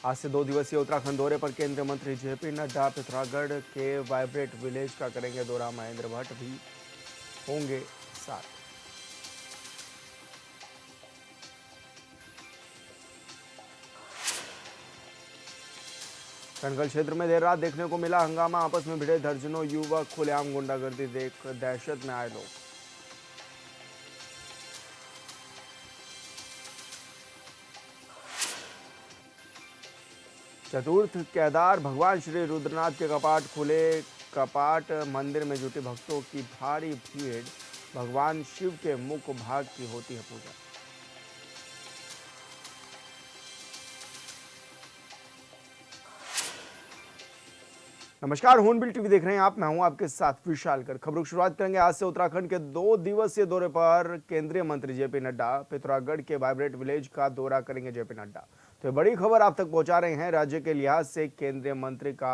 आज से 2 दिवसीय उत्तराखंड दौरे पर केंद्रीय मंत्री जेपी नड्डा पिथौरागढ़ के वाइब्रेंट विलेज का करेंगे दौरा। महेंद्र भट्ट भी होंगे साथ। कनगल क्षेत्र में देर रात देखने को मिला हंगामा। आपस में भिड़े दर्जनों युवक, खुलेआम गुंडागर्दी देख दहशत में आए लोग। चतुर्थ केदार भगवान श्री रुद्रनाथ के कपाट खुले। कपाट मंदिर में जुटे भक्तों की भारी भीड़। भगवान शिव के मुख भाग की होती है पूजा। नमस्कार, हॉर्नबिल टीवी देख रहे हैं आप। मैं हूं आपके साथ विशाल कर। खबरों की शुरुआत करेंगे आज से उत्तराखंड के 2 दिवसीय दौरे पर केंद्रीय मंत्री जेपी नड्डा पिथौरागढ़ के वाइब्रेंट विलेज का दौरा करेंगे। जेपी नड्डा तो बड़ी खबर आप तक पहुंचा रहे हैं। राज्य के लिहाज से केंद्रीय मंत्री का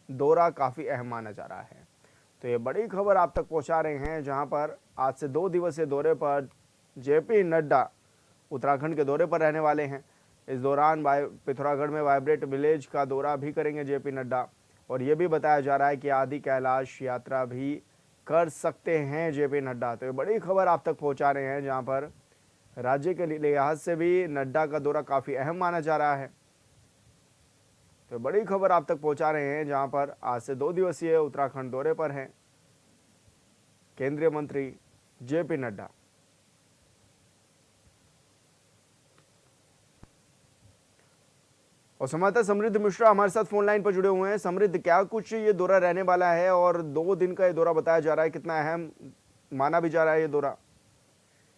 दौरा काफी अहम माना जा रहा है। तो ये बड़ी खबर आप तक पहुंचा रहे हैं, जहां पर आज से 2 दिवसीय दौरे पर जेपी नड्डा उत्तराखंड के दौरे पर रहने वाले हैं। इस दौरान पिथौरागढ़ में वाइब्रेंट विलेज का दौरा भी करेंगे जेपी नड्डा। और ये भी बताया जा रहा है कि आदि कैलाश यात्रा भी कर सकते हैं जेपी नड्डा। तो ये बड़ी खबर आप तक पहुंचा रहे हैं, जहां पर राज्य के लिहाज से भी नड्डा का दौरा काफी अहम माना जा रहा है। तो बड़ी खबर आप तक पहुंचा रहे हैं, जहां पर आज से 2 दिवसीय उत्तराखंड दौरे पर हैं केंद्रीय मंत्री जेपी नड्डा। और संवाददाता समृद्ध मिश्रा हमारे साथ फोन लाइन पर जुड़े हुए हैं। समृद्ध, क्या कुछ ये दौरा रहने वाला है और 2 दिन का ये दौरा बताया जा रहा है, कितना अहम माना भी जा रहा है ये दौरा?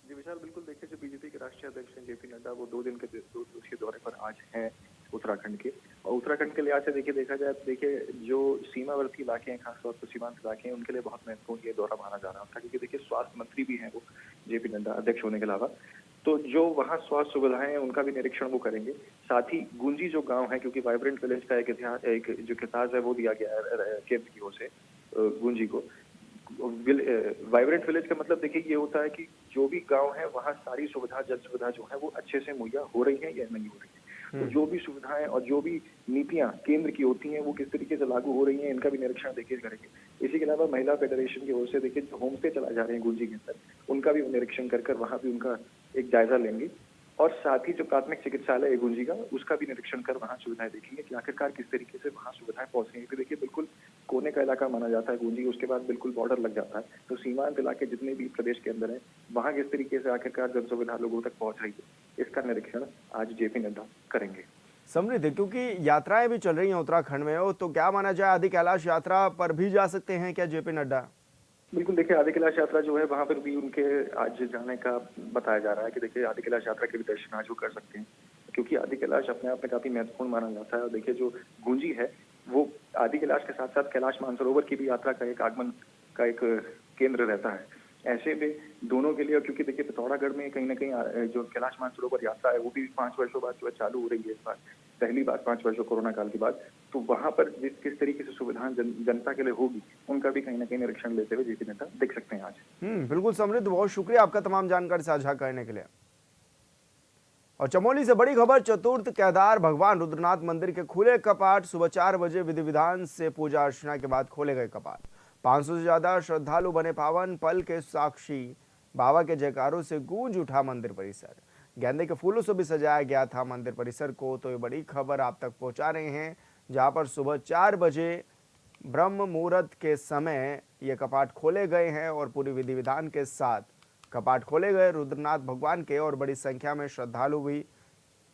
जी विशाल, बिल्कुल देखिए, जो बीजेपी के राष्ट्रीय अध्यक्ष हैं जेपी नड्डा, वो 2 दिन के 2 दिवसीय दौरे पर आज हैं उत्तराखंड के। और उत्तराखंड के लिहाज से देखा जाए तो देखिए, जो सीमावर्ती इलाके हैं, खासतौर पर सीमांत इलाके हैं, उनके लिए बहुत महत्वपूर्ण ये दौरा माना जा रहा था, क्योंकि देखिए स्वास्थ्य मंत्री भी हैं वो जेपी नड्डा, अध्यक्ष होने के अलावा। तो जो वहाँ स्वास्थ्य सुविधाएं हैं उनका भी निरीक्षण वो करेंगे। साथ ही गुंजी जो गांव है, क्योंकि वाइब्रेंट विलेज का एक जो खिताब है वो दिया गया है केंद्र की ओर से गुंजी को। वाइब्रेंट विलेज का मतलब देखिए ये होता है कि जो भी गांव है वहाँ सारी सुविधा, जल सुविधा जो है वो अच्छे से मुहैया हो रही है या नहीं हो रही है। तो जो भी सुविधाएं और जो भी नीतियां केंद्र की होती हैं वो किस तरीके से लागू हो रही हैं, इनका भी निरीक्षण देखिए करेंगे। इसी के अलावा महिला फेडरेशन की ओर से देखिए जो होम स्टे चलाए जा रहे हैं गुंजी के अंदर, उनका भी निरीक्षण कर वहाँ भी उनका एक जायजा लेंगे। और साथ ही जो प्राथमिक चिकित्सालय है गुंजी का, उसका भी निरीक्षण कर वहाँ सुविधाएं देखेंगे कि आखिरकार किस तरीके से वहाँ सुविधाएं पहुंच रही है। देखिए बिल्कुल कोने का इलाका माना जाता है गुंजी, उसके बाद बिल्कुल बॉर्डर लग जाता है। तो सीमांत इलाके जितने भी प्रदेश के अंदर है, वहाँ किस तरीके से आखिरकार जन सुविधा लोगों तक पहुंच रही है, इसका निरीक्षण आज जेपी नड्डा करेंगे। समृद्ध, क्योंकि यात्राएं भी चल रही हैं उत्तराखंड में, तो क्या माना जाए आदि कैलाश यात्रा पर भी जा सकते हैं क्या जेपी नड्डा? बिल्कुल देखिए, आदि कैलाश यात्रा जो है वहाँ पर भी उनके आज जाने का बताया जा रहा है कि देखिए आदि कैलाश यात्रा के भी दर्शन आज वो कर सकते हैं, क्योंकि आदि कैलाश अपने आप में काफी महत्वपूर्ण माना जाता है। और देखिए जो गुंजी है वो आदि कैलाश के साथ साथ कैलाश मानसरोवर की भी यात्रा का एक आगमन का एक केंद्र रहता है। ऐसे में दोनों के लिए, क्योंकि देखिए पिथौरागढ़ में कहीं ना कहीं जो कैलाश मानसरोवर यात्रा है वो भी 5 वर्षों बाद जो है चालू हो रही है इस बार, पहली बार 5 वर्षों कोरोना काल के बाद। तो वहां पर किस तरीके से सुविधाएं जनता के लिए होगी, उनका भी कहीं ना कहीं निरीक्षण लेते हुए जेपी नड्डा देख सकते हैं आज। बिल्कुल समृद्ध, बहुत शुक्रिया आपका तमाम जानकारी साझा करने के लिए। और चमोली से बड़ी खबर, चतुर्थ केदार भगवान रुद्रनाथ मंदिर के खुले कपाट। सुबह 4 बजे विधि विधान से पूजा अर्चना के बाद खोले गए कपाट। 500 से ज्यादा श्रद्धालु बने पावन पल के साक्षी। बाबा के जयकारों से गूंज उठा मंदिर परिसर। गेंदे के फूलों से भी सजाया गया था मंदिर परिसर को। तो ये बड़ी खबर आप तक पहुंचा रहे हैं, जहां पर सुबह 4 बजे ब्रह्म मुहूर्त के समय ये कपाट खोले गए हैं और पूरी विधि विधान के साथ कपाट खोले गए रुद्रनाथ भगवान के। और बड़ी संख्या में श्रद्धालु भी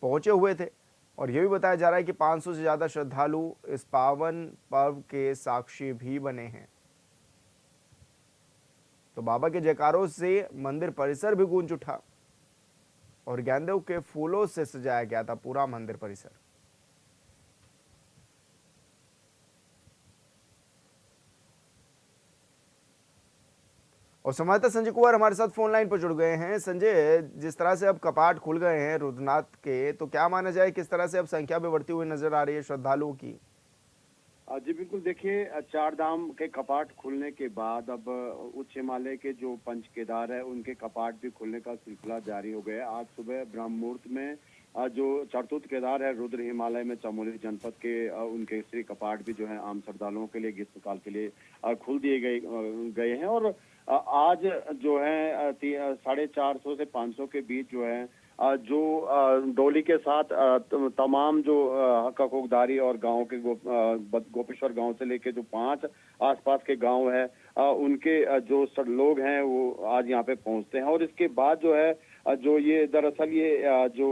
पहुंचे हुए थे। और यह भी बताया जा रहा है कि 500 से ज्यादा श्रद्धालु इस पावन पर्व के साक्षी भी बने हैं। तो बाबा के जयकारों से मंदिर परिसर भी गूंज उठा और गेंदों के फूलों से सजाया गया था पूरा मंदिर परिसर। और संवाददाता संजय कुमार हमारे साथ फोन लाइन पर जुड़ गए हैं। संजय, जिस तरह से अब कपाट खुल गए हैं रुद्रनाथ के, तो क्या माना जाए किस तरह से अब संख्या भी बढ़ती हुई नजर आ रही है श्रद्धालुओं की? जी बिल्कुल, देखिए 4 धाम के कपाट खुलने के बाद अब उच्च हिमालय के जो पंच केदार है उनके कपाट भी खुलने का सिलसिला जारी हो गया। आज सुबह ब्रह्म मुहूर्त में जो चतुर्थ केदार है रुद्र हिमालय में चमोली जनपद के उनके श्री कपाट भी जो है आम श्रद्धालुओं के लिए ग्रीष्मकाल के लिए खोल दिए गए हैं। और आज जो है 450 से 500 के बीच जो है जो डोली के साथ तमाम जो हक हकूकदारी और गांव के गोपेश्वर गांव से लेके जो 5 आसपास के गांव है उनके जो लोग हैं वो आज यहाँ पे पहुंचते हैं। और इसके बाद जो है जो ये दरअसल ये जो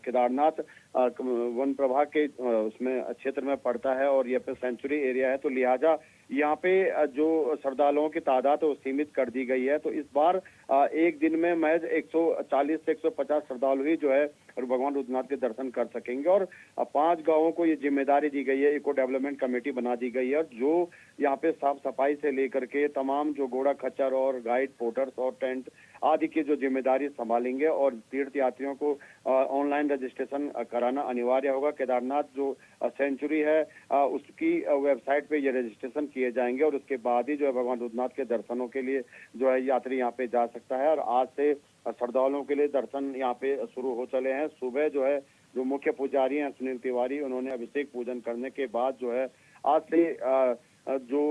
केदारनाथ वन प्रभाग के उसमें क्षेत्र में पड़ता है और ये पे सेंचुरी एरिया है, तो लिहाजा यहाँ पे जो श्रद्धालुओं की तादाद है वो सीमित कर दी गई है। तो इस बार एक दिन में महज 140 से 150 श्रद्धालु ही जो है भगवान रुद्रनाथ के दर्शन कर सकेंगे। और 5 गांवों को ये जिम्मेदारी दी गई है, इको डेवलपमेंट कमेटी बना दी गई है, और जो यहाँ पे साफ सफाई से लेकर के तमाम जो घोड़ा खच्चर और गाइड पोर्टर्स और टेंट आदि की जो जिम्मेदारी संभालेंगे। और तीर्थ यात्रियों को ऑनलाइन रजिस्ट्रेशन कराना अनिवार्य होगा। केदारनाथ जो सेंचुरी है उसकी वेबसाइट पे ये रजिस्ट्रेशन किए जाएंगे और उसके बाद ही जो है भगवान रुद्रनाथ के दर्शनों के लिए जो है यात्री यहाँ पे जा सकता है। और आज से श्रद्धालुओं के लिए दर्शन यहाँ पे शुरू हो चले हैं। सुबह जो है जो मुख्य पुजारी हैं सुनील तिवारी, उन्होंने अभिषेक पूजन करने के बाद जो है आज से जो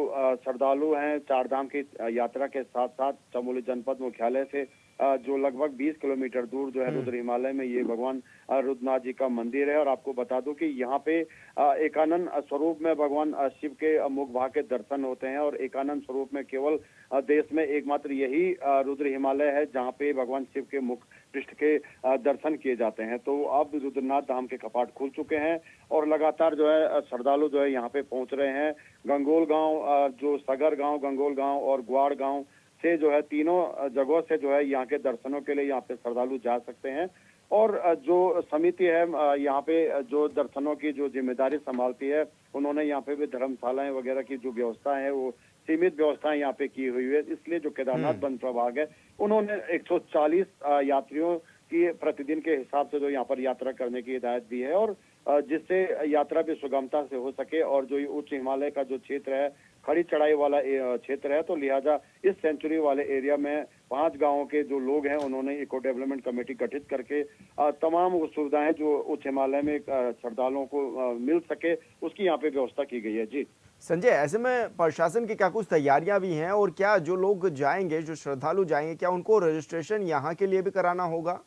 श्रद्धालु हैं चार धाम की यात्रा के साथ साथ चमोली जनपद मुख्यालय से जो लगभग 20 किलोमीटर दूर जो है रुद्र हिमालय में ये भगवान रुद्रनाथ जी का मंदिर है। और आपको बता दूं कि यहाँ पे एकानंद स्वरूप में भगवान शिव के मुख भाग के दर्शन होते हैं। और एकानंद स्वरूप में केवल देश में एकमात्र यही रुद्र हिमालय है जहाँ पे भगवान शिव के मुख पृष्ठ के दर्शन किए जाते हैं। तो अब रुद्रनाथ धाम के कपाट खुल चुके हैं और लगातार जो है श्रद्धालु जो है यहाँ पे पहुंच रहे हैं। गंगोल गांव, जो सगर गांव, गंगोल गांव और ग्वाड़ गांव से जो है तीनों जगहों से जो है यहाँ के दर्शनों के लिए यहाँ पे श्रद्धालु जा सकते हैं। और जो समिति है यहाँ पे जो दर्शनों की जो जिम्मेदारी संभालती है, उन्होंने यहाँ पे भी धर्मशालाएं वगैरह की जो व्यवस्था है वो सीमित व्यवस्थाएं यहाँ पे की हुई है। इसलिए जो केदारनाथ वन प्रभाग है उन्होंने 140 यात्रियों की प्रतिदिन के हिसाब से जो यहाँ पर यात्रा करने की हिदायत दी है। और जिससे यात्रा भी सुगमता से हो सके। और जो उच्च हिमालय का जो क्षेत्र है खड़ी चढ़ाई वाला क्षेत्र है, तो लिहाजा इस सेंचुरी वाले एरिया में 5 गांवों के जो लोग हैं उन्होंने इको डेवलपमेंट कमेटी गठित करके तमाम वो सुविधाएं जो उच्च हिमालय में श्रद्धालुओं को मिल सके उसकी यहाँ पे व्यवस्था की गई है। जी संजय, ऐसे में प्रशासन की क्या कुछ तैयारियां भी हैं और क्या जो लोग जाएंगे, जो श्रद्धालु जाएंगे, क्या उनको रजिस्ट्रेशन यहाँ के लिए भी कराना होगा?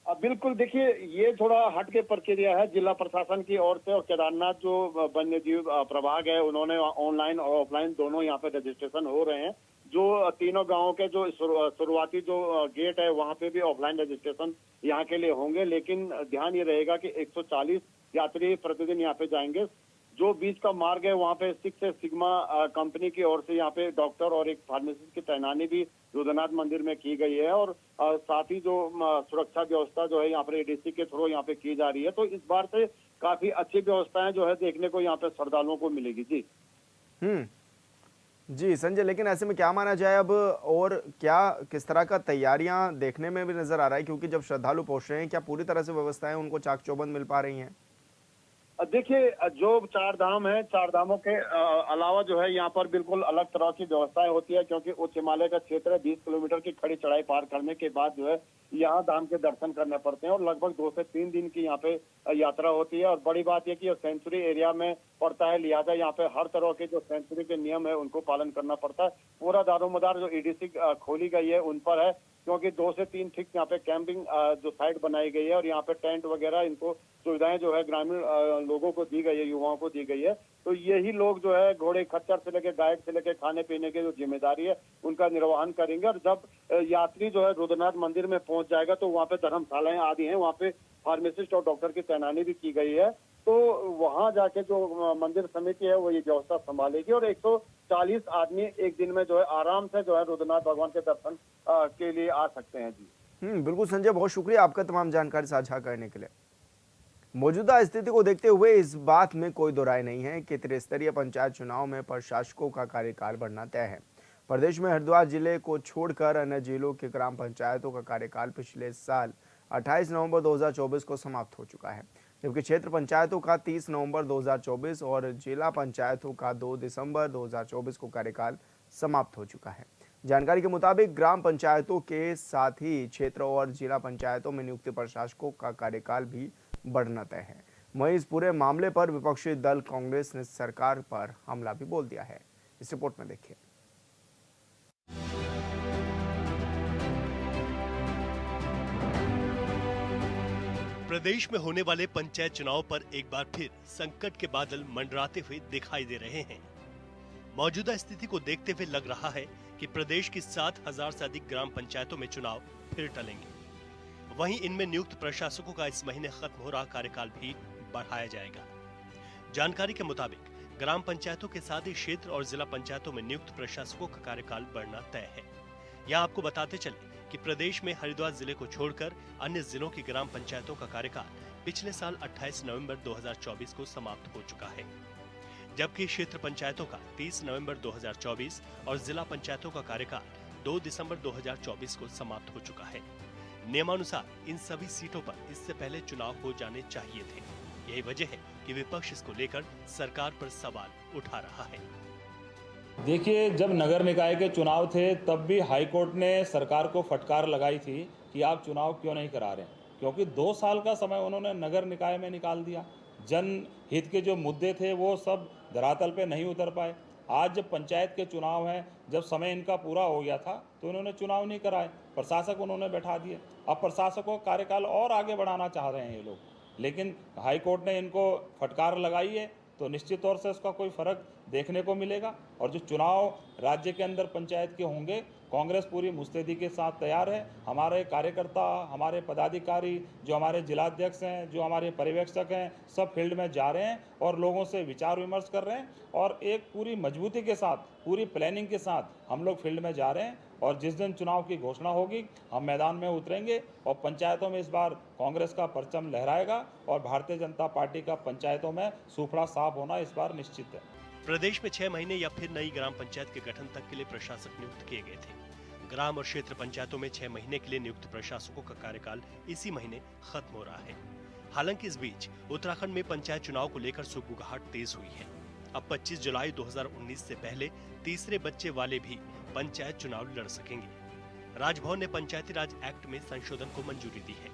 बिल्कुल, देखिए ये थोड़ा हटके प्रक्रिया है जिला प्रशासन की ओर से। और केदारनाथ जो वन्य जीव प्रभाग है उन्होंने ऑनलाइन और ऑफलाइन दोनों यहाँ पे रजिस्ट्रेशन हो रहे हैं। जो तीनों गांवों के जो शुरुआती जो गेट है वहाँ पे भी ऑफलाइन रजिस्ट्रेशन यहाँ के लिए होंगे। लेकिन ध्यान ये रहेगा कि 140 यात्री प्रतिदिन यहाँ पे जाएंगे। जो बीच का मार्ग है वहाँ पे 6 सिग्मा कंपनी की ओर से यहाँ पे डॉक्टर और एक फार्मासिस्ट की तैनाती भी रुद्रनाथ मंदिर में की गई है। और साथ ही जो सुरक्षा व्यवस्था जो है यहाँ पर एडीसी के थ्रू यहाँ पे की जा रही है। तो इस बार से काफी अच्छी व्यवस्थाएं जो है देखने को यहाँ पे श्रद्धालुओं को मिलेगी। जी जी संजय, लेकिन ऐसे में क्या माना जाए अब, और क्या किस तरह का तैयारियां देखने में भी नजर आ रहा है, क्योंकि जब श्रद्धालु पहुंच रहे हैं क्या पूरी तरह से व्यवस्थाएं उनको चाक चौबंद मिल पा रही हैं? देखिए जो 4 धाम है, 4 धामों के अलावा जो है यहाँ पर बिल्कुल अलग तरह की व्यवस्थाएं होती है। क्योंकि उच्च हिमालय का क्षेत्र है, 20 किलोमीटर की खड़ी चढ़ाई पार करने के बाद जो है यहाँ धाम के दर्शन करने पड़ते हैं। और लगभग 2 से 3 दिन की यहाँ पे यात्रा होती है। और बड़ी बात यह कि सेंचुरी एरिया में पड़ता है, लिहाजा यहाँ पे हर तरह के जो सेंचुरी के नियम है उनको पालन करना पड़ता है। पूरा दारोमदार जो ईडीसी खोली गई है उन पर है, क्योंकि 2 से 3 ठीक यहाँ पे कैंपिंग जो साइट बनाई गई है और यहाँ पे टेंट वगैरह इनको सुविधाएं जो है ग्रामीण लोगों को दी गई है, युवाओं को दी गई है। तो यही लोग जो है घोड़े खच्चर से लेके गाइड से लेके खाने पीने की जो जिम्मेदारी है उनका निर्वहन करेंगे। और जब यात्री जो है रुद्रनाथ मंदिर में पहुंच जाएगा तो वहाँ पे धर्मशालाएं आदि हैं, वहाँ पे फार्मासिस्ट और डॉक्टर की तैनाती भी की गई है। तो वहां जाके जो मंदिर समिति है वो ये व्यवस्था संभालेगी। और 140 आदमी एक दिन में जो है आराम से जो है रुद्रनाथ भगवान के दर्शन के लिए आ सकते हैं। जी बिल्कुल संजय, बहुत शुक्रिया आपका तमाम जानकारी साझा करने के लिए। मौजूदा स्थिति को देखते हुए इस बात में कोई दो राय नहीं है कि त्रिस्तरीय पंचायत चुनाव में प्रशासकों का कार्यकाल बढ़ना तय है। प्रदेश में हरिद्वार जिले को छोड़कर अन्य जिलों के ग्राम पंचायतों का कार्यकाल पिछले साल 28 नवंबर 2024 को समाप्त हो चुका है, जबकि क्षेत्र पंचायतों का 30 नवंबर 2024 और जिला पंचायतों का 2 दिसंबर 2024 को कार्यकाल समाप्त हो चुका है। जानकारी के मुताबिक ग्राम पंचायतों के साथ ही क्षेत्र और जिला पंचायतों में नियुक्त प्रशासकों का कार्यकाल भी बढ़ना तय है। वहीं इस पूरे मामले पर विपक्षी दल कांग्रेस ने सरकार पर हमला भी बोल दिया है। इस रिपोर्ट में देखिए। प्रदेश में होने वाले पंचायत चुनाव पर एक बार फिर संकट के बादल मंडराते हुए दिखाई दे रहे हैं। मौजूदा स्थिति को देखते हुए लग रहा है कि प्रदेश की 7,000 से अधिक ग्राम पंचायतों में चुनाव फिर टलेंगे। वहीं इनमें नियुक्त प्रशासकों का इस महीने खत्म हो रहा कार्यकाल भी बढ़ाया जाएगा। जानकारी के मुताबिक ग्राम पंचायतों के साथ ही क्षेत्र और जिला पंचायतों में नियुक्त प्रशासकों का कार्यकाल बढ़ना तय है। यहाँ आपको बताते चले कि प्रदेश में हरिद्वार जिले को छोड़कर अन्य जिलों की ग्राम पंचायतों का कार्यकाल पिछले साल 28 नवंबर 2024 को समाप्त हो चुका है, जबकि क्षेत्र पंचायतों का 30 नवंबर 2024 और जिला पंचायतों का कार्यकाल 2 दिसंबर 2024 को समाप्त हो चुका है। नियमानुसार इन सभी सीटों पर इससे पहले चुनाव हो जाने चाहिए थे। यही वजह है कि विपक्ष इसको लेकर सरकार पर सवाल उठा रहा है। देखिए, जब नगर निकाय के चुनाव थे तब भी हाई कोर्ट ने सरकार को फटकार लगाई थी कि आप चुनाव क्यों नहीं करा रहे, क्योंकि 2 साल का समय उन्होंने नगर निकाय में निकाल दिया। जनहित के जो मुद्दे थे वो सब धरातल पे नहीं उतर पाए। आज जब पंचायत के चुनाव हैं, जब समय इनका पूरा हो गया था तो उन्होंने चुनाव नहीं कराए, प्रशासक उन्होंने बैठा दिए। अब प्रशासकों का कार्यकाल और आगे बढ़ाना चाह रहे हैं ये लोग, लेकिन हाई कोर्ट ने इनको फटकार लगाई है तो निश्चित तौर से उसका कोई फर्क देखने को मिलेगा। और जो चुनाव राज्य के अंदर पंचायत के होंगे, कांग्रेस पूरी मुस्तैदी के साथ तैयार है। हमारे कार्यकर्ता, हमारे पदाधिकारी, जो हमारे जिलाध्यक्ष हैं, जो हमारे पर्यवेक्षक हैं, सब फील्ड में जा रहे हैं और लोगों से विचार विमर्श कर रहे हैं और एक पूरी मजबूती के साथ, पूरी प्लानिंग के साथ हम लोग फील्ड में जा रहे हैं। और जिस दिन चुनाव की घोषणा होगी हम मैदान में उतरेंगे और पंचायतों में इस बार कांग्रेस का परचम लहराएगा और भारतीय जनता पार्टी का पंचायतों में सूफड़ा साफ होना इस बार निश्चित है। प्रदेश में 6 महीने या फिर नई ग्राम पंचायत के गठन तक के लिए प्रशासक नियुक्त किए गए थे। ग्राम और क्षेत्र पंचायतों में 6 महीने के लिए नियुक्त प्रशासकों का कार्यकाल इसी महीने खत्म हो रहा है। हालांकि इस बीच उत्तराखंड में पंचायत चुनाव को लेकर सुगबुगाहट तेज हुई है। अब 25 जुलाई 2019 से पहले तीसरे बच्चे वाले भी पंचायत चुनाव लड़ सकेंगे। राजभवन ने पंचायती राज एक्ट में संशोधन को मंजूरी दी है।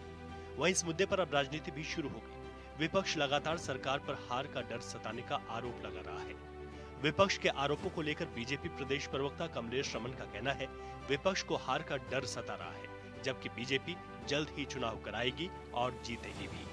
वहीं इस मुद्दे पर अब राजनीति भी शुरू हो गई। विपक्ष लगातार सरकार पर हार का डर सताने का आरोप लगा रहा है। विपक्ष के आरोपों को लेकर बीजेपी प्रदेश प्रवक्ता कमलेश रमन का कहना है, विपक्ष को हार का डर सता रहा है, जबकि बीजेपी जल्द ही चुनाव कराएगी और जीतेगी भी।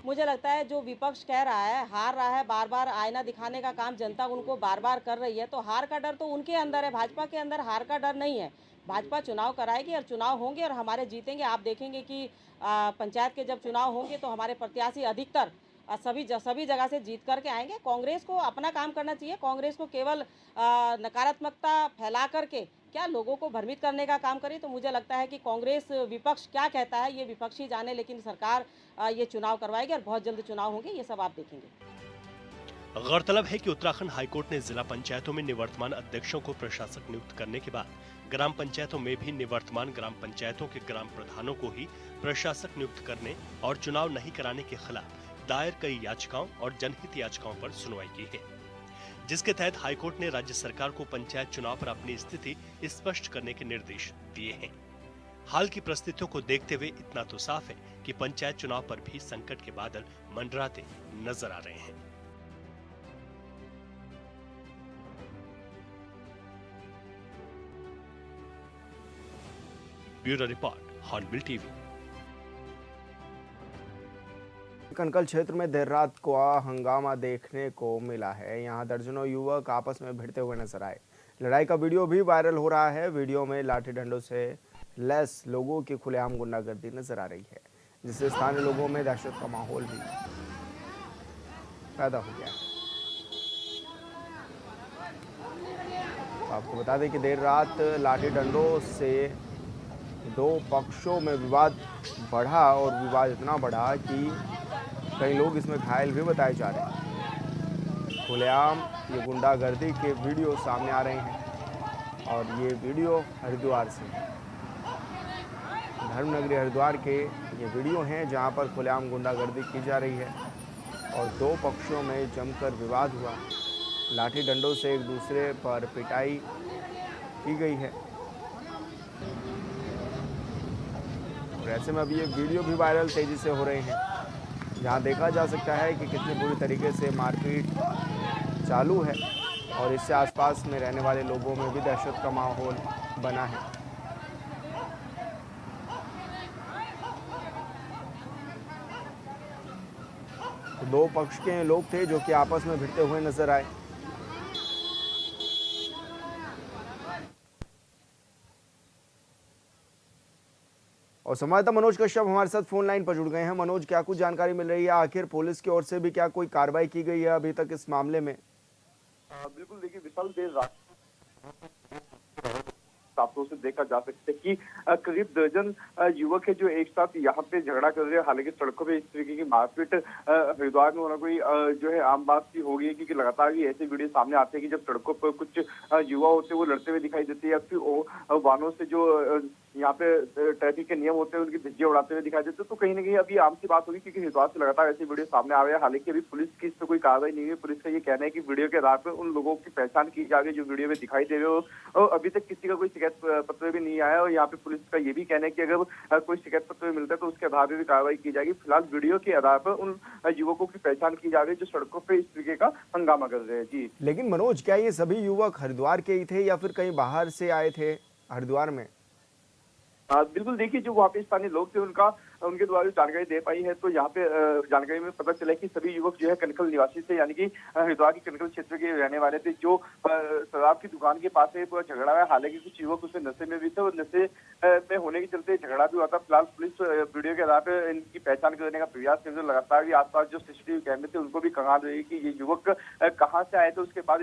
मुझे लगता है जो विपक्ष कह रहा है, हार रहा है, बार बार आईना दिखाने का काम जनता उनको बार बार कर रही है, तो हार का डर तो उनके अंदर है। भाजपा के अंदर हार का डर नहीं है। भाजपा चुनाव कराएगी और चुनाव होंगे और हमारे जीतेंगे। आप देखेंगे कि पंचायत के जब चुनाव होंगे तो हमारे प्रत्याशी अधिकतर सभी जगह से जीत करके आएंगे। कांग्रेस को अपना काम करना चाहिए। कांग्रेस को केवल नकारात्मकता फैला करके क्या लोगों को भ्रमित करने का काम करे, तो मुझे लगता है कि कांग्रेस विपक्ष क्या कहता है ये विपक्ष ही जाने, लेकिन सरकार ये चुनाव करवाएगी और बहुत जल्द चुनाव होंगे, ये सब आप देखेंगे। गौरतलब है कि उत्तराखंड हाईकोर्ट ने जिला पंचायतों में निवर्तमान अध्यक्षों को प्रशासक नियुक्त करने के बाद ग्राम पंचायतों में भी निवर्तमान ग्राम पंचायतों के ग्राम प्रधानों को ही प्रशासक नियुक्त करने और चुनाव नहीं कराने के खिलाफ दायर कई याचिकाओं और जनहित याचिकाओं पर सुनवाई की है, जिसके तहत हाईकोर्ट ने राज्य सरकार को पंचायत चुनाव पर अपनी स्थिति स्पष्ट करने के निर्देश दिए हैं। हाल की परिस्थितियों को देखते हुए इतना तो साफ है कि पंचायत चुनाव पर भी संकट के बादल मंडराते नजर आ रहे हैं। Bureau report, Hornbill TV. कनकल क्षेत्र में देर रात को हंगामा देखने को मिला है। यहां दर्जनों युवक आपस में भिड़ते हुए नजर आए। लड़ाई का वीडियो भी वायरल हो रहा है। वीडियो में लाठी डंडों से लैस लोगों की खुलेआम गुंडागर्दी नजर आ रही है, जिससे स्थानीय लोगों में दहशत का माहौल भी पैदा हो गया है। आपको बता दें कि देर रात लाठी डंडों से दो पक्षों में विवाद बढ़ा और विवाद इतना बढ़ा कि कई लोग इसमें घायल भी बताए जा रहे हैं। खुलेआम ये गुंडागर्दी के वीडियो सामने आ रहे हैं और ये वीडियो हरिद्वार से है। धर्मनगरी हरिद्वार के ये वीडियो हैं जहां पर खुलेआम गुंडागर्दी की जा रही है और दो पक्षों में जमकर विवाद हुआ। लाठी डंडों से एक दूसरे पर पिटाई की गई है। और ऐसे में अभी ये वीडियो भी वायरल तेजी से हो रहे हैं, जहां देखा जा सकता है कि कितने बुरी तरीके से मारपीट चालू है और इससे आसपास में रहने वाले लोगों में भी दहशत का माहौल बना है। तो दो पक्ष के लोग थे जो कि आपस में भिड़ते हुए नजर आए। और संवाददाता मनोज कश्यप हमारे साथ फोन लाइन पर जुड़ गए हैं। मनोज, क्या कुछ जानकारी मिल रही है? आखिर पुलिस की ओर से भी क्या कोई कार्रवाई की गई है अभी तक इस मामले में? बिल्कुल, देखिए विशाल, देर रात साफों से देखा जा सकता है कि करीब दर्जन युवक है जो एक साथ यहाँ पे झगड़ा कर रहे हैं। हालांकि सड़कों पे इस तरीके की मारपीट हरिद्वार में होना कोई जो है आम बात सी हो गई है, क्योंकि लगातार ही ऐसे वीडियो सामने आते हैं कि जब सड़कों पर कुछ युवा होते हैं वो लड़ते हुए दिखाई देते हैं, या फिर वाहनों से जो यहाँ पे ट्रैफिक के नियम होते हैं उनकी धज्जियां उड़ाते हुए दिखाई देते हैं। तो कहीं ना कहीं अभी आम सी बात होगी, क्योंकि हरिद्वार से लगातार ऐसी वीडियो सामने आ रहे हैं। हालांकि अभी पुलिस की इस पर कोई कार्रवाई नहीं हुई। पुलिस का ये कहना है कि वीडियो के आधार पर उन लोगों की पहचान की जा रही है जो वीडियो में दिखाई दे रहे हो, और अभी तक किसी का कोई शिकायत पत्र भी नहीं आया। और यहाँ पे पुलिस का ये भी कहना है कि अगर कोई शिकायत पत्र मिलता है तो उसके आधार पर भी कार्रवाई की जाएगी। फिलहाल वीडियो के आधार पर उन युवकों की पहचान की जा रही है जो सड़कों पर इस तरीके का हंगामा कर रहे हैं। जी, लेकिन मनोज, क्या ये सभी युवक हरिद्वार के ही थे या फिर कहीं बाहर से आए थे हरिद्वार में? बिल्कुल, देखिए जो वहाँ पे स्थानीय लोग थे उनके द्वारा जो जानकारी दे पाई है, तो यहाँ पे जानकारी में पता चला कि सभी युवक जो है कनखल निवासी थे, यानी कि हरिद्वार के कनखल क्षेत्र के रहने वाले थे। जो शराब की दुकान के पास है पूरा झगड़ा है। हालांकि कुछ युवक उसमें नशे में भी थे और नशे में होने के चलते झगड़ा भी हुआ था। फिलहाल पुलिस वीडियो के आधार पर इनकी पहचान करने का प्रयास कर रही है। लगातार ही आसपास जो सीसीटीवी कैमरे थे उनको भी खंगाल रही है कि ये युवक कहाँ से आए थे। उसके बाद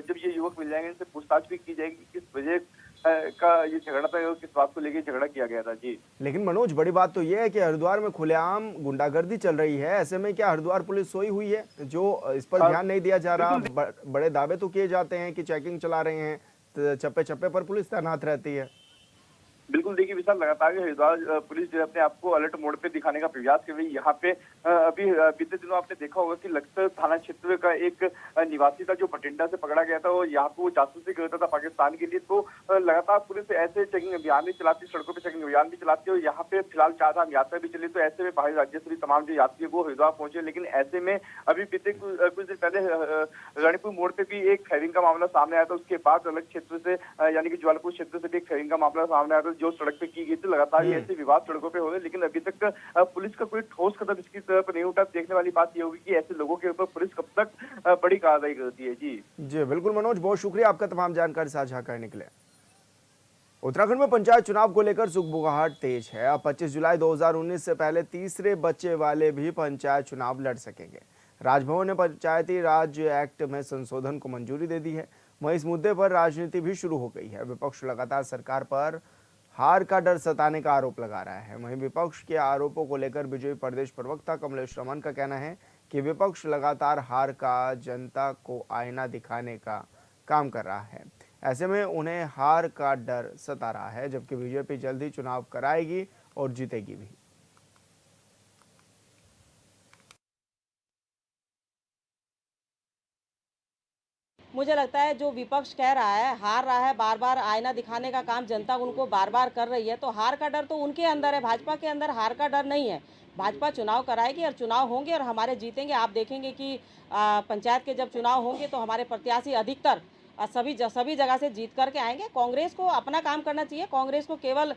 जब ये युवक मिल जाएंगे इनसे पूछताछ भी की जाएगी कि किस वजह का ये झगड़ा था, किस बात को लेकर झगड़ा किया गया था। जी, लेकिन मनोज, बड़ी बात तो यह है कि हरिद्वार में खुलेआम गुंडागर्दी चल रही है। ऐसे में क्या हरिद्वार पुलिस सोई हुई है जो इस पर ध्यान नहीं दिया जा रहा? बड़े दावे तो किए जाते हैं कि चेकिंग चला रहे हैं, तो चप्पे चप्पे पर पुलिस तैनात रहती है। बिल्कुल, देखिए विशाल, लगातार हरिद्वार पुलिस जो है अपने आप को अलर्ट मोड पे दिखाने का प्रयास कर रही है। यहाँ पे अभी बीते दिनों आपने देखा होगा कि लखसर थाना क्षेत्र का एक निवासी था जो बठिंडा से पकड़ा गया था और यहाँ पे वो जासूसी करता था पाकिस्तान के लिए। तो लगातार पुलिस ऐसे चेकिंग अभियान भी चलाती, सड़कों पे चेकिंग अभियान भी चलाती है। और यहाँ पे फिलहाल चारधाम यात्रा भी चली, तो ऐसे में बाहरी राज्य से भी तमाम जो यात्री है वो हरिद्वार पहुंचे। लेकिन ऐसे में अभी बीते कुछ दिन पहले रणपुर मोड़ पे भी एक फायरिंग का मामला सामने आया था। उसके बाद अलग क्षेत्र से यानी कि ज्वालापुर क्षेत्र से भी एक फायरिंग का मामला सामने आया था जो सड़क पे की गई थी। लगातार ये ऐसे विवाद सड़कों पे हो रहे, लेकिन अभी तक पुलिस का कोई ठोस कदम इसकी तरफ नहीं उठा। देखने वाली बात ये होगी कि ऐसे लोगों के ऊपर पुलिस कब तक बड़ी कार्रवाई करती है। जी बिल्कुल मनोज, बहुत शुक्रिया आपका तमाम जानकारी साझा करने के लिए। उत्तराखंड में पंचायत चुनाव को लेकर सुगबुगाहट तेज है। अब 25 जुलाई 2019 से पहले तीसरे बच्चे वाले भी पंचायत चुनाव लड़ सकेंगे। राजभवन ने पंचायती राज एक्ट में संशोधन को मंजूरी दे दी है। वहीं इस मुद्दे पर राजनीति भी शुरू हो गई है। विपक्ष लगातार सरकार पर हार का डर सताने का आरोप लगा रहा है। वहीं विपक्ष के आरोपों को लेकर बीजेपी प्रदेश प्रवक्ता कमलेश रमन का कहना है कि विपक्ष लगातार हार का जनता को आईना दिखाने का काम कर रहा है। ऐसे में उन्हें हार का डर सता रहा है, जबकि बीजेपी जल्द ही चुनाव कराएगी और जीतेगी भी। मुझे लगता है जो विपक्ष कह रहा है, हार रहा है, बार बार आईना दिखाने का काम जनता उनको बार बार कर रही है, तो हार का डर तो उनके अंदर है। भाजपा के अंदर हार का डर नहीं है। भाजपा चुनाव कराएगी और चुनाव होंगे और हमारे जीतेंगे। आप देखेंगे कि पंचायत के जब चुनाव होंगे तो हमारे प्रत्याशी अधिकतर सभी जगह से जीत करके आएंगे। कांग्रेस को अपना काम करना चाहिए। कांग्रेस को केवल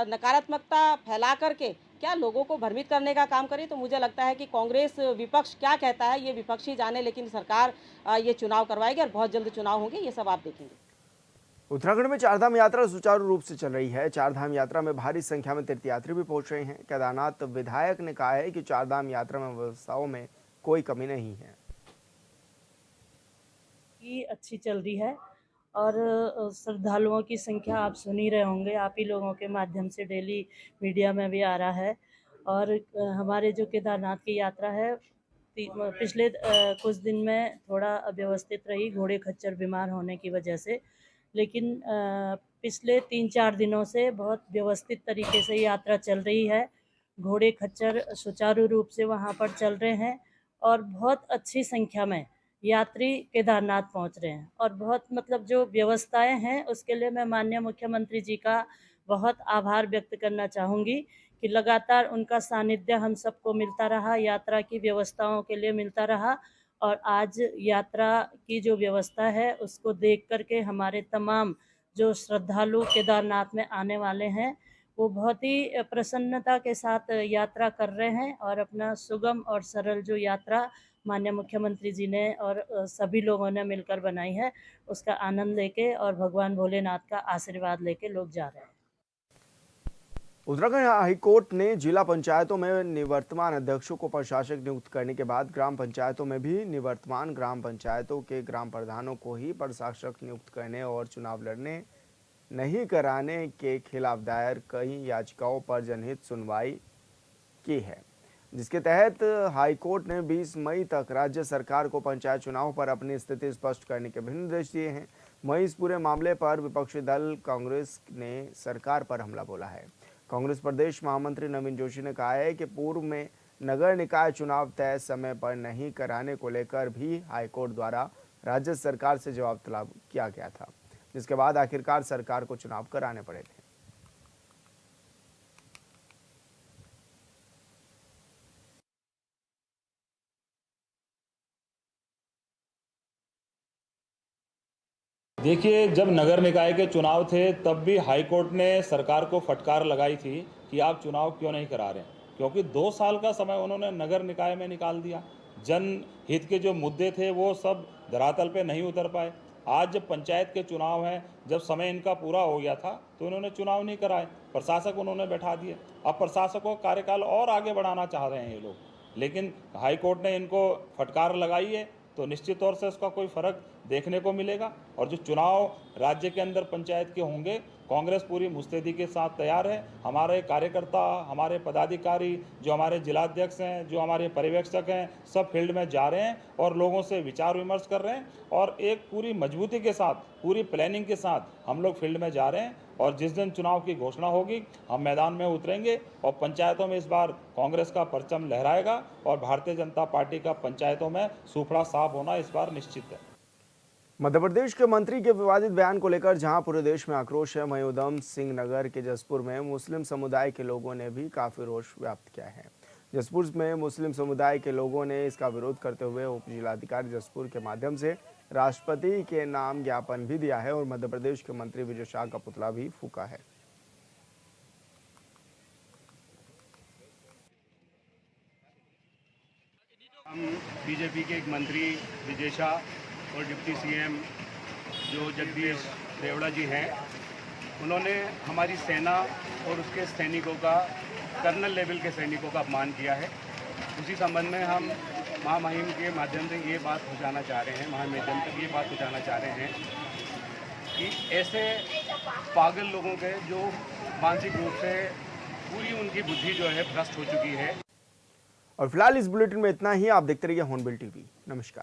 नकारात्मकता फैला करके क्या लोगों को भ्रमित करने का काम करे, तो मुझे लगता है कि कांग्रेस विपक्ष क्या कहता है ये विपक्ष ही जाने, लेकिन सरकार ये चुनाव करवाएगी और बहुत जल्द चुनाव होंगे, ये सब आप देखेंगे। उत्तराखंड में चारधाम यात्रा सुचारू रूप से चल रही है। चारधाम यात्रा में भारी संख्या में तीर्थयात्री भी पहुंच रहे हैं। केदारनाथ विधायक ने कहा है कि चारधाम यात्रा में व्यवस्थाओं में कोई कमी नहीं है। अच्छी चल रही है और श्रद्धालुओं की संख्या आप सुन ही रहे होंगे, आप ही लोगों के माध्यम से डेली मीडिया में भी आ रहा है। और हमारे जो केदारनाथ की यात्रा है पिछले कुछ दिन में थोड़ा अव्यवस्थित रही घोड़े खच्चर बीमार होने की वजह से, लेकिन पिछले 3-4 दिनों से बहुत व्यवस्थित तरीके से यात्रा चल रही है। घोड़े खच्चर सुचारू रूप से वहाँ पर चल रहे हैं और बहुत अच्छी संख्या में यात्री केदारनाथ पहुंच रहे हैं। और बहुत मतलब जो व्यवस्थाएं हैं उसके लिए मैं माननीय मुख्यमंत्री जी का बहुत आभार व्यक्त करना चाहूँगी कि लगातार उनका सानिध्य हम सबको मिलता रहा, यात्रा की व्यवस्थाओं के लिए मिलता रहा। और आज यात्रा की जो व्यवस्था है उसको देख करके हमारे तमाम जो श्रद्धालु केदारनाथ में आने वाले हैं वो बहुत ही प्रसन्नता के साथ यात्रा कर रहे हैं और अपना सुगम और सरल जो यात्रा माननीय मुख्यमंत्री जी ने और सभी लोगों ने मिलकर बनाई है उसका आनंद लेके और भगवान भोलेनाथ का आशीर्वाद लेके लोग जा रहे हैं। उत्तराखंड हाईकोर्ट ने जिला पंचायतों में निवर्तमान अध्यक्षों को प्रशासक नियुक्त करने के बाद ग्राम पंचायतों में भी निवर्तमान ग्राम पंचायतों के ग्राम प्रधानों को ही प्रशासक नियुक्त करने और चुनाव लड़ने नहीं कराने के खिलाफ दायर कई याचिकाओं पर जनहित सुनवाई की है, जिसके तहत हाईकोर्ट ने 20 मई तक राज्य सरकार को पंचायत चुनाव पर अपनी स्थिति स्पष्ट करने के भी निर्देश दिए हैं। वहीं इस पूरे मामले पर विपक्षी दल कांग्रेस ने सरकार पर हमला बोला है। कांग्रेस प्रदेश महामंत्री नवीन जोशी ने कहा है कि पूर्व में नगर निकाय चुनाव तय समय पर नहीं कराने को लेकर भी हाईकोर्ट द्वारा राज्य सरकार से जवाब तलब किया गया था, जिसके बाद आखिरकार सरकार को चुनाव कराने पड़े थे। देखिए, जब नगर निकाय के चुनाव थे तब भी हाईकोर्ट ने सरकार को फटकार लगाई थी कि आप चुनाव क्यों नहीं करा रहे हैं, क्योंकि 2 साल का समय उन्होंने नगर निकाय में निकाल दिया। जनहित के जो मुद्दे थे वो सब धरातल पे नहीं उतर पाए। आज जब पंचायत के चुनाव हैं, जब समय इनका पूरा हो गया था तो इन्होंने चुनाव नहीं कराए, प्रशासक उन्होंने बैठा दिए। अब प्रशासकों का कार्यकाल और आगे बढ़ाना चाह रहे हैं ये लोग, लेकिन हाईकोर्ट ने इनको फटकार लगाई है तो निश्चित तौर से उसका कोई फर्क देखने को मिलेगा। और जो चुनाव राज्य के अंदर पंचायत के होंगे, कांग्रेस पूरी मुस्तैदी के साथ तैयार है। हमारे कार्यकर्ता, हमारे पदाधिकारी, जो हमारे जिलाध्यक्ष हैं, जो हमारे पर्यवेक्षक हैं, सब फील्ड में जा रहे हैं और लोगों से विचार विमर्श कर रहे हैं और एक पूरी मजबूती के साथ, पूरी प्लानिंग के साथ हम लोग फील्ड में जा रहे हैं। और जिस दिन चुनाव की घोषणा होगी हम मैदान में उतरेंगे और पंचायतों में इस बार कांग्रेस का परचम लहराएगा और भारतीय जनता पार्टी का पंचायतों में सूफड़ा साफ होना इस बार निश्चित है। मध्य प्रदेश के मंत्री के विवादित बयान को लेकर जहां पूरे देश में आक्रोश है, वहीं उधम सिंह नगर के जसपुर में मुस्लिम समुदाय के लोगों ने भी काफी रोष व्यक्त किया है। जसपुर में मुस्लिम समुदाय के लोगों ने इसका विरोध करते हुए उप जिलाधिकारी जसपुर के माध्यम से राष्ट्रपति के नाम ज्ञापन भी दिया है और मध्य प्रदेश के मंत्री विजय शाह का पुतला भी फूंका है। हम बीजेपी के एक मंत्री विजय शाह और डिप्टी सीएम जो जगदीश देवड़ा जी हैं, उन्होंने हमारी सेना और उसके सैनिकों का, कर्नल लेवल के सैनिकों का अपमान किया है। उसी संबंध में हम महामहिम के माध्यम से ये बात पहुंचाना चाह रहे हैं, महामहिम तक ये बात पहुंचाना चाह रहे हैं कि ऐसे पागल लोगों के जो मानसिक रूप से पूरी उनकी बुद्धि जो है भ्रष्ट हो चुकी है। और फिलहाल इस बुलेटिन में इतना ही। आप देखते रहिए हॉर्नबिल टीवी। नमस्कार।